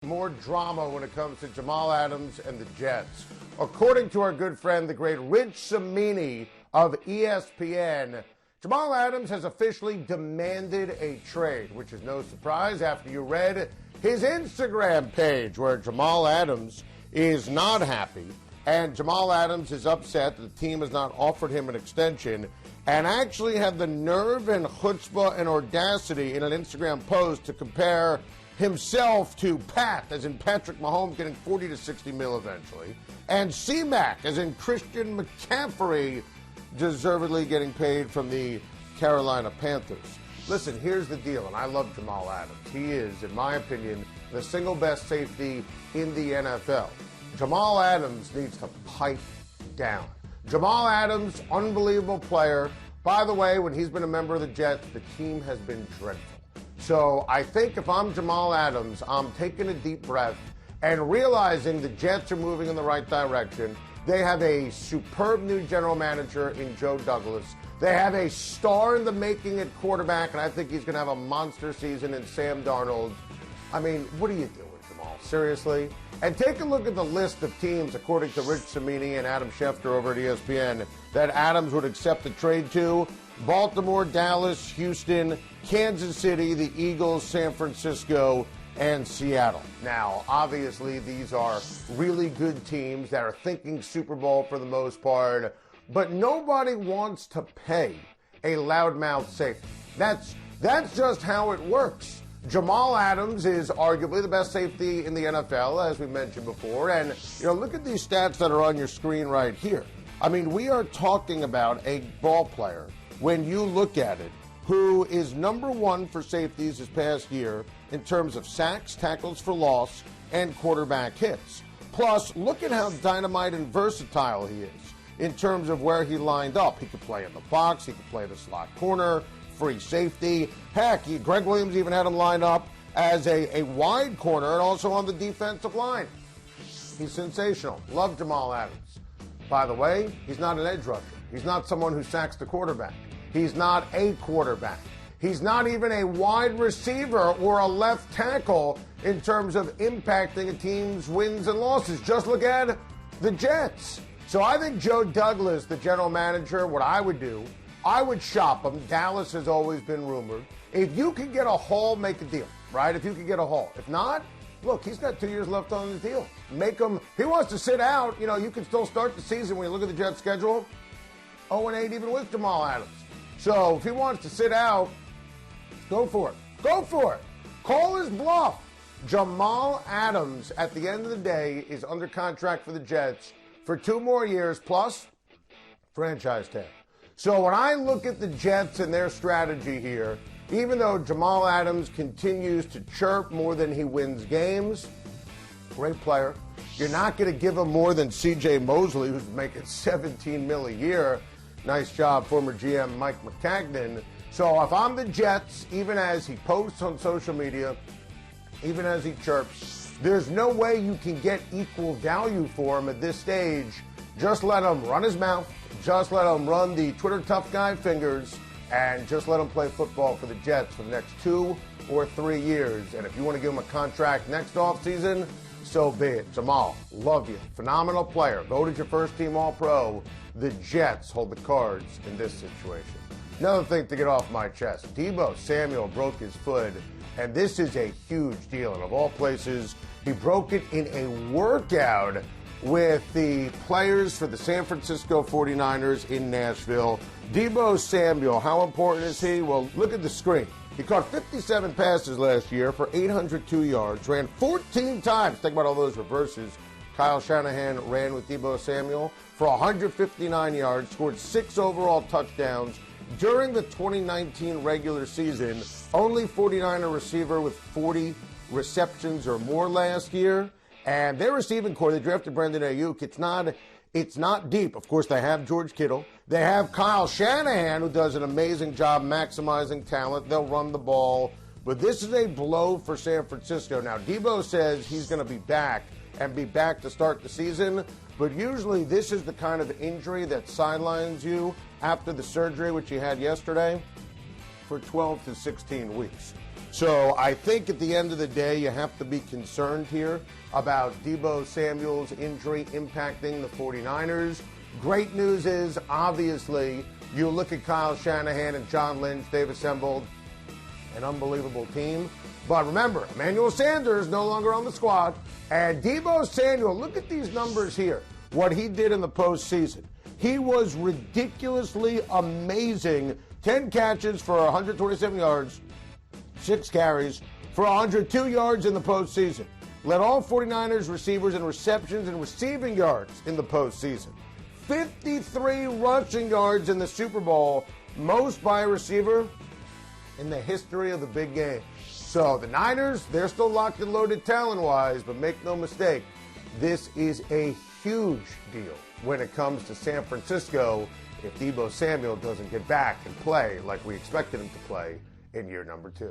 More drama when it comes to Jamal Adams and the Jets. According to our good friend, the great Rich Cimini of ESPN, Jamal Adams has officially demanded a trade, which is no surprise after you read his Instagram page where Jamal Adams is not happy and Jamal Adams is upset that the team has not offered him an extension and actually had the nerve and chutzpah and audacity in an Instagram post to compare himself to Pat, as in Patrick Mahomes getting 40 to 60 mil eventually, and C-Mac, as in Christian McCaffrey, deservedly getting paid from the Carolina Panthers. Listen, here's the deal, and I love Jamal Adams. He is, in my opinion, the single best safety in the NFL. Jamal Adams needs to pipe down. Jamal Adams, unbelievable player. By the way, when he's been a member of the Jets, the team has been dreadful. So I think if I'm Jamal Adams, I'm taking a deep breath and realizing the Jets are moving in the right direction. They have a superb new general manager in Joe Douglas. They have a star in the making at quarterback, and I think he's going to have a monster season in Sam Darnold. I mean, what are you doing, Jamal? Seriously? And take a look at the list of teams, according to Rich Cimini and Adam Schefter over at ESPN, that Adams would accept a trade to. Baltimore, Dallas, Houston, Kansas City, the Eagles, San Francisco, and Seattle. Now, obviously, these are really good teams that are thinking Super Bowl for the most part, but nobody wants to pay a loudmouth safety. That's just how it works. Jamal Adams is arguably the best safety in the NFL, as we mentioned before, and look at these stats that are on your screen right here. I mean, we are talking about a ball player, when you look at it, who is number one for safeties this past year in terms of sacks, tackles for loss, and quarterback hits. Plus, look at how dynamite and versatile he is in terms of where he lined up. He could play in the box, he could play the slot corner, free safety. Heck, Greg Williams even had him lined up as a wide corner and also on the defensive line. He's sensational. Love Jamal Adams. By the way, he's not an edge rusher. He's not someone who sacks the quarterback. He's not a quarterback. He's not even a wide receiver or a left tackle in terms of impacting a team's wins and losses. Just look at the Jets. So I think Joe Douglas, the general manager, what I would do, I would shop him. Dallas has always been rumored. If you can get a haul, make a deal, right? If you can get a haul. If not, look, he's got 2 years left on the deal. Make him, if he wants to sit out, you can still start the season when you look at the Jets schedule, 0-8 even with Jamal Adams. So if he wants to sit out, go for it. Go for it. Call his bluff. Jamal Adams, at the end of the day, is under contract for the Jets for 2 more years, plus franchise tag. So when I look at the Jets and their strategy here, even though Jamal Adams continues to chirp more than he wins games, great player. You're not going to give him more than C.J. Mosley, who's making $17 million a year. Nice job, former GM Mike McCagnon. So if I'm the Jets, even as he posts on social media, even as he chirps, there's no way you can get equal value for him at this stage. Just let him run his mouth. Just let him run the Twitter tough guy fingers. And just let him play football for the Jets for the next 2 or 3 years. And if you want to give him a contract next offseason, so be it. Jamal, love you. Phenomenal player. Voted your first team All-Pro. The Jets hold the cards in this situation. Another thing to get off my chest. Deebo Samuel broke his foot, and this is a huge deal. And of all places, he broke it in a workout with the players for the San Francisco 49ers in Nashville. Deebo Samuel, how important is he? Well, look at the screen. He caught 57 passes last year for 802 yards, ran 14 times. Think about all those reverses. Kyle Shanahan ran with Deebo Samuel for 159 yards, scored 6 overall touchdowns during the 2019 regular season. Only 49er receiver with 40 receptions or more last year. And their receiving core, they drafted Brandon Ayuk. It's not deep. Of course, they have George Kittle. They have Kyle Shanahan, who does an amazing job maximizing talent. They'll run the ball. But this is a blow for San Francisco. Now, Deebo says he's going to be back and be back to start the season. But usually this is the kind of injury that sidelines you after the surgery, which he had yesterday, for 12 to 16 weeks. So I think at the end of the day, you have to be concerned here about Deebo Samuel's injury impacting the 49ers. Great news is, obviously, you look at Kyle Shanahan and John Lynch, they've assembled an unbelievable team. But remember, Emmanuel Sanders no longer on the squad. And Deebo Samuel, look at these numbers here, what he did in the postseason. He was ridiculously amazing. 10 catches for 127 yards, 6 carries for 102 yards in the postseason. Led all 49ers receivers in receptions and receiving yards in the postseason. 53 rushing yards in the Super Bowl, most by a receiver in the history of the big game. So the Niners, they're still locked and loaded talent-wise, but make no mistake, this is a huge deal when it comes to San Francisco if Deebo Samuel doesn't get back and play like we expected him to play in year number 2.